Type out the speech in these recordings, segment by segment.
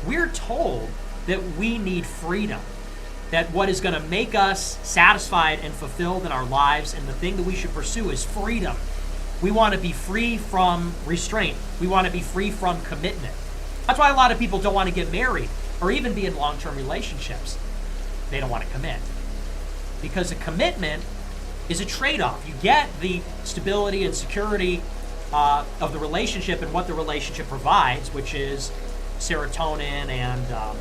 we're told that we need freedom, that what is going to make us satisfied and fulfilled in our lives, and the thing that we should pursue is freedom. We want to be free from restraint. We want to be free from commitment. That's why a lot of people don't want to get married or even be in long-term relationships. They don't want to commit. Because a commitment is a trade-off. You get the stability and security of the relationship and what the relationship provides, which is serotonin and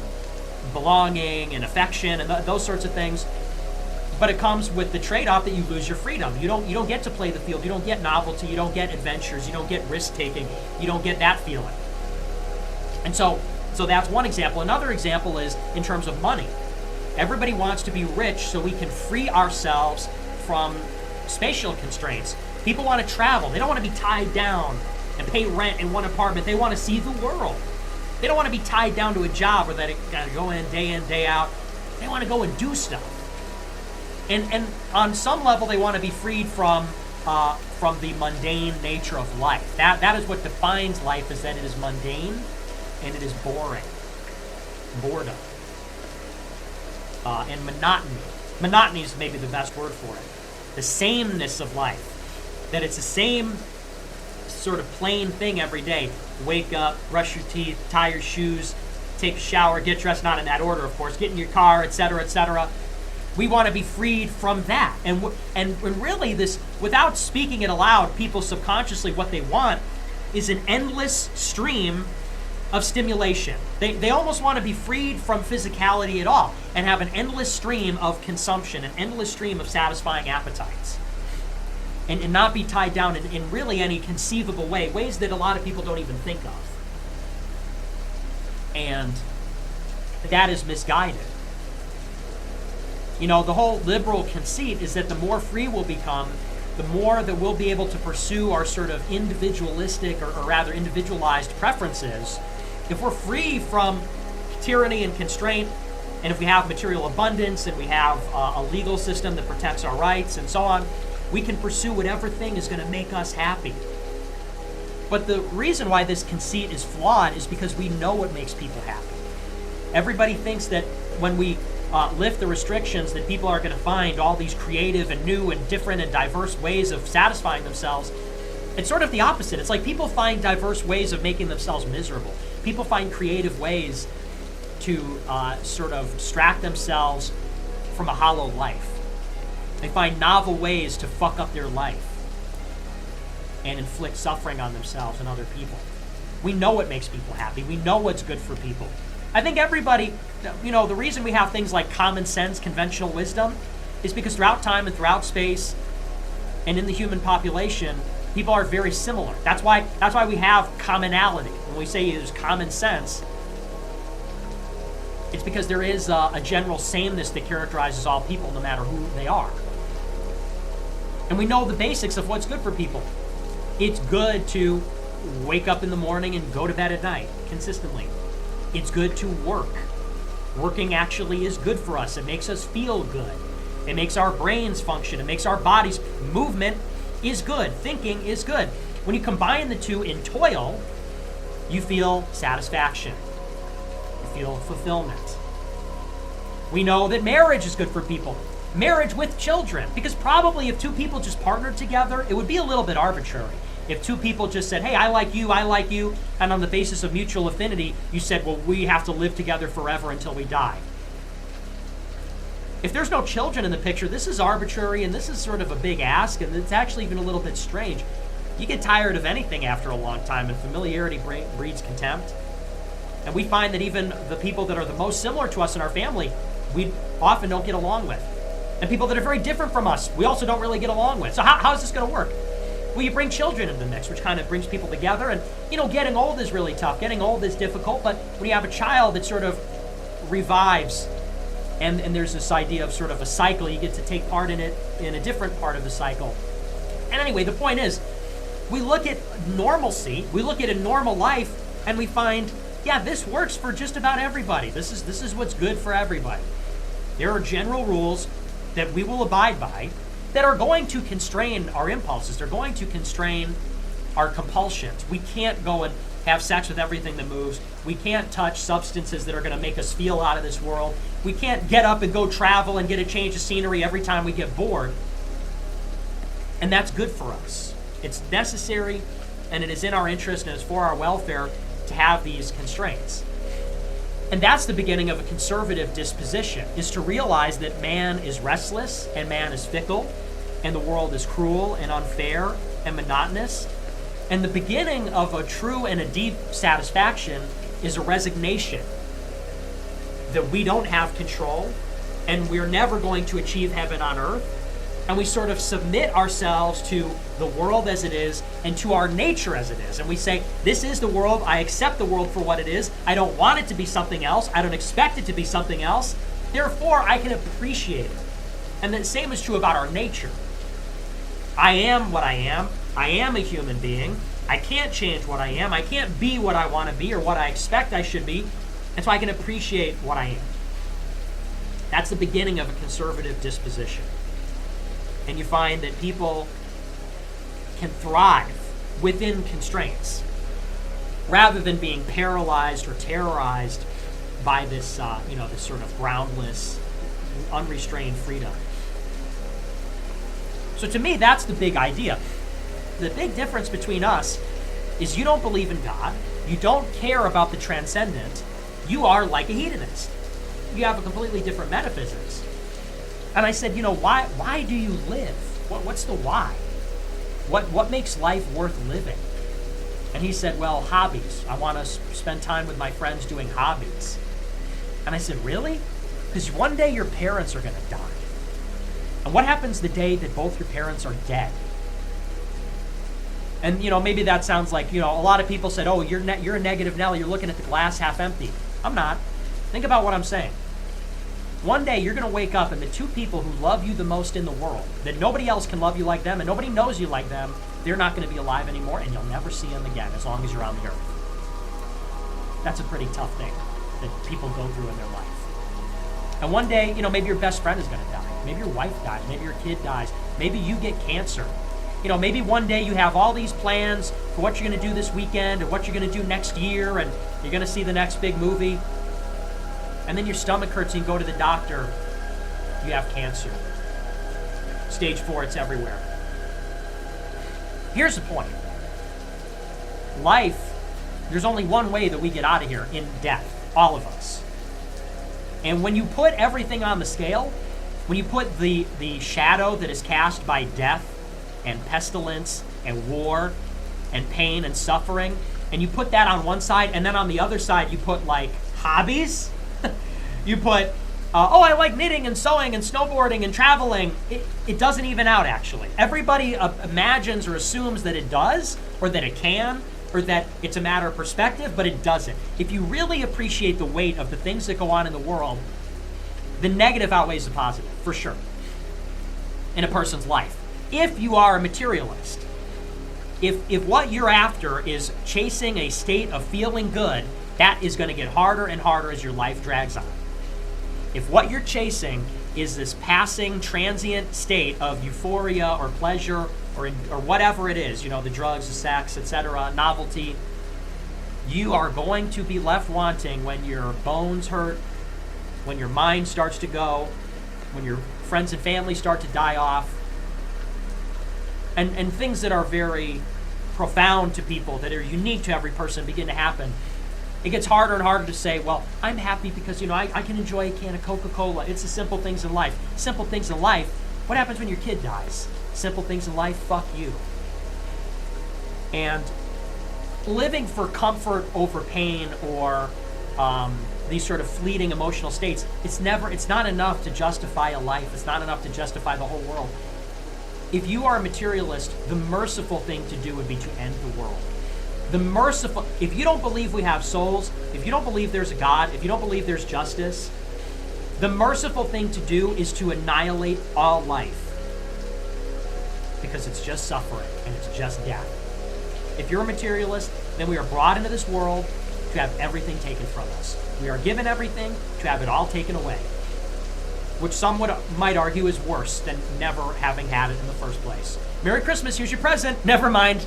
belonging and affection and those sorts of things. But it comes with the trade-off that you lose your freedom. You don't get to play the field. You don't get novelty. You don't get adventures. You don't get risk-taking. You don't get that feeling. And so that's one example. Another example is in terms of money. Everybody wants to be rich so we can free ourselves from spatial constraints. People want to travel. They don't want to be tied down and pay rent in one apartment. They want to see the world. They don't want to be tied down to a job where they got to go in, day out. They want to go and do stuff. And on some level, they want to be freed from the mundane nature of life. That is what defines life, is that it is mundane and it is boring. Boredom. And monotony. Monotony is maybe the best word for it. The sameness of life. That it's the same sort of plain thing every day. Wake up, brush your teeth, tie your shoes, take a shower, get dressed, not in that order, of course, get in your car, etc., etc. We want to be freed from that. And really this, without speaking it aloud, people subconsciously, what they want is an endless stream of stimulation. They almost want to be freed from physicality at all and have an endless stream of consumption, an endless stream of satisfying appetites. And not be tied down in really any conceivable way, ways that a lot of people don't even think of. And that is misguided. You know, the whole liberal conceit is that the more free we'll become, the more that we'll be able to pursue our sort of individualistic or rather individualized preferences. If we're free from tyranny and constraint, and if we have material abundance and we have a legal system that protects our rights and so on, we can pursue whatever thing is going to make us happy. But the reason why this conceit is flawed is because we know what makes people happy. Everybody thinks that when we lift the restrictions, that people are going to find all these creative and new and different and diverse ways of satisfying themselves. It's sort of the opposite. It's like people find diverse ways of making themselves miserable. People find creative ways to sort of distract themselves from a hollow life. They find novel ways to fuck up their life and inflict suffering on themselves and other people. We know what makes people happy. We know what's good for people. I think everybody, you know, the reason we have things like common sense, conventional wisdom, is because throughout time and throughout space and in the human population, people are very similar. That's why we have commonality. When we say there's common sense, it's because there is a general sameness that characterizes all people, no matter who they are. And we know the basics of what's good for people. It's good to wake up in the morning and go to bed at night consistently. It's good to work. Working actually is good for us. It makes us feel good. It makes our brains function. It makes our bodies. Movement is good. Thinking is good. When you combine the two in toil, you feel satisfaction. You feel fulfillment. We know that marriage is good for people. Marriage with children. Because probably if two people just partnered together, it would be a little bit arbitrary. If two people just said, hey, I like you, and on the basis of mutual affinity, you said, well, we have to live together forever until we die. If there's no children in the picture, this is arbitrary, and this is sort of a big ask, and it's actually even a little bit strange. You get tired of anything after a long time, and familiarity breeds contempt. And we find that even the people that are the most similar to us in our family, we often don't get along with. And people that are very different from us, we also don't really get along with. So how is this going to work? Well, you bring children into the mix, which kind of brings people together. And, you know, getting old is really tough. Getting old is difficult. But when you have a child, it sort of revives. And there's this idea of sort of a cycle. You get to take part in it in a different part of the cycle. And anyway, the point is, we look at normalcy. We look at a normal life, and we find, yeah, this works for just about everybody. This is what's good for everybody. There are general rules that we will abide by that are going to constrain our impulses. They're going to constrain our compulsions. We can't go and have sex with everything that moves. We can't touch substances that are going to make us feel out of this world. We can't get up and go travel and get a change of scenery every time we get bored. And that's good for us. It's necessary, and it is in our interest, and it's for our welfare to have these constraints. And that's the beginning of a conservative disposition, is to realize that man is restless, and man is fickle, and the world is cruel and unfair and monotonous. And the beginning of a true and a deep satisfaction is a resignation that we don't have control, and we're never going to achieve heaven on earth. And we sort of submit ourselves to the world as it is and to our nature as it is. And we say, this is the world. I accept the world for what it is. I don't want it to be something else. I don't expect it to be something else. Therefore, I can appreciate it. And the same is true about our nature. I am what I am. I am a human being. I can't change what I am. I can't be what I want to be or what I expect I should be. And so I can appreciate what I am. That's the beginning of a conservative disposition. And you find that people can thrive within constraints rather than being paralyzed or terrorized by this, this sort of groundless, unrestrained freedom. So to me, that's the big idea. The big difference between us is you don't believe in God. You don't care about the transcendent. You are like a hedonist. You have a completely different metaphysics. And I said, why do you live? What's the why? What makes life worth living? And he said, well, hobbies. I want to spend time with my friends doing hobbies. And I said, really? Because one day your parents are going to die. And what happens the day that both your parents are dead? And, maybe that sounds like, a lot of people said, oh, you're a negative Nelly. You're looking at the glass half empty. I'm not. Think about what I'm saying. One day you're going to wake up and the two people who love you the most in the world, that nobody else can love you like them and nobody knows you like them, they're not going to be alive anymore and you'll never see them again as long as you're on the earth. That's a pretty tough thing that people go through in their life. And one day, maybe your best friend is going to die. Maybe your wife dies. Maybe your kid dies. Maybe you get cancer. Maybe one day you have all these plans for what you're going to do this weekend or what you're going to do next year, and you're going to see the next big movie. And then your stomach hurts and you go to the doctor. You have cancer. Stage 4, it's everywhere. Here's the point. Life, there's only one way that we get out of here, in death. All of us. And when you put everything on the scale, when you put the shadow that is cast by death and pestilence and war and pain and suffering, and you put that on one side, and then on the other side you put like hobbies. You put, I like knitting and sewing and snowboarding and traveling. It doesn't even out, actually. Everybody imagines or assumes that it does, or that it can, or that it's a matter of perspective, but it doesn't. If you really appreciate the weight of the things that go on in the world, the negative outweighs the positive, for sure, in a person's life. If you are a materialist, if what you're after is chasing a state of feeling good, that is going to get harder and harder as your life drags on. If what you're chasing is this passing, transient state of euphoria or pleasure or whatever it is, the drugs, the sex, etc., novelty, you are going to be left wanting when your bones hurt, when your mind starts to go, when your friends and family start to die off, and things that are very profound to people, that are unique to every person, begin to happen. It gets harder and harder to say, well, I'm happy because, I can enjoy a can of Coca-Cola. It's the simple things in life. Simple things in life. What happens when your kid dies? Simple things in life, fuck you. And living for comfort over pain or these sort of fleeting emotional states, it's not enough to justify a life. It's not enough to justify the whole world. If you are a materialist, the merciful thing to do would be to end the world. If you don't believe we have souls, if you don't believe there's a God, if you don't believe there's justice, the merciful thing to do is to annihilate all life. Because it's just suffering and it's just death. If you're a materialist, then we are brought into this world to have everything taken from us. We are given everything to have it all taken away. Which some might argue is worse than never having had it in the first place. Merry Christmas, here's your present. Never mind.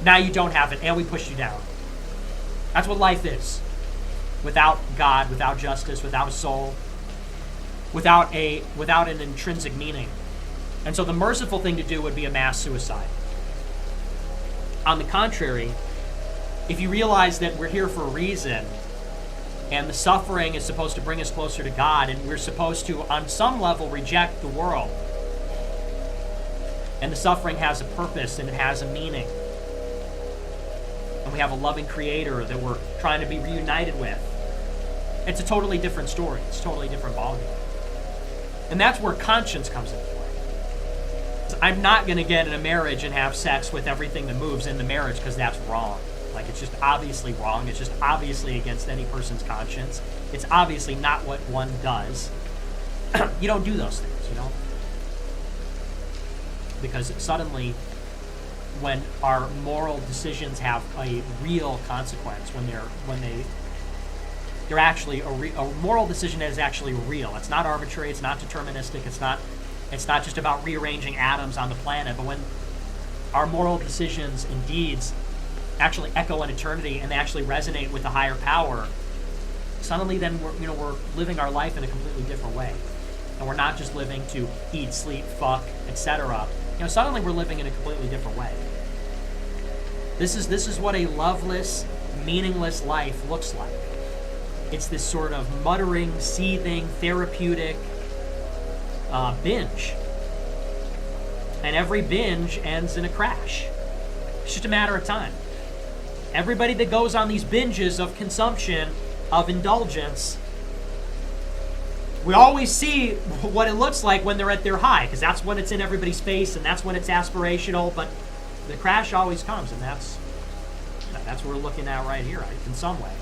Now you don't have it, and we push you down. That's what life is. Without God, without justice, without a soul, without an intrinsic meaning. And so the merciful thing to do would be a mass suicide. On the contrary, if you realize that we're here for a reason, and the suffering is supposed to bring us closer to God, and we're supposed to, on some level, reject the world, and the suffering has a purpose and it has a meaning, and we have a loving Creator that we're trying to be reunited with, it's a totally different story. It's a totally different ballgame. And that's where conscience comes into play. I'm not going to get in a marriage and have sex with everything that moves in the marriage, because that's wrong. Like, it's just obviously wrong. It's just obviously against any person's conscience. It's obviously not what one does. You don't do those things, you know? Because suddenly, when our moral decisions have a real consequence, when they're actually a moral decision that is actually real. It's not arbitrary. It's not deterministic. It's not just about rearranging atoms on the planet. But when our moral decisions and deeds actually echo in eternity and they actually resonate with a higher power, suddenly then we're living our life in a completely different way, and we're not just living to eat, sleep, fuck, etc. Suddenly we're living in a completely different way. This is what a loveless, meaningless life looks like. It's this sort of muttering, seething, therapeutic binge. And every binge ends in a crash. It's just a matter of time. Everybody that goes on these binges of consumption, of indulgence, we always see what it looks like when they're at their high, because that's when it's in everybody's face and that's when it's aspirational, but the crash always comes, and that's what we're looking at right here, in some way.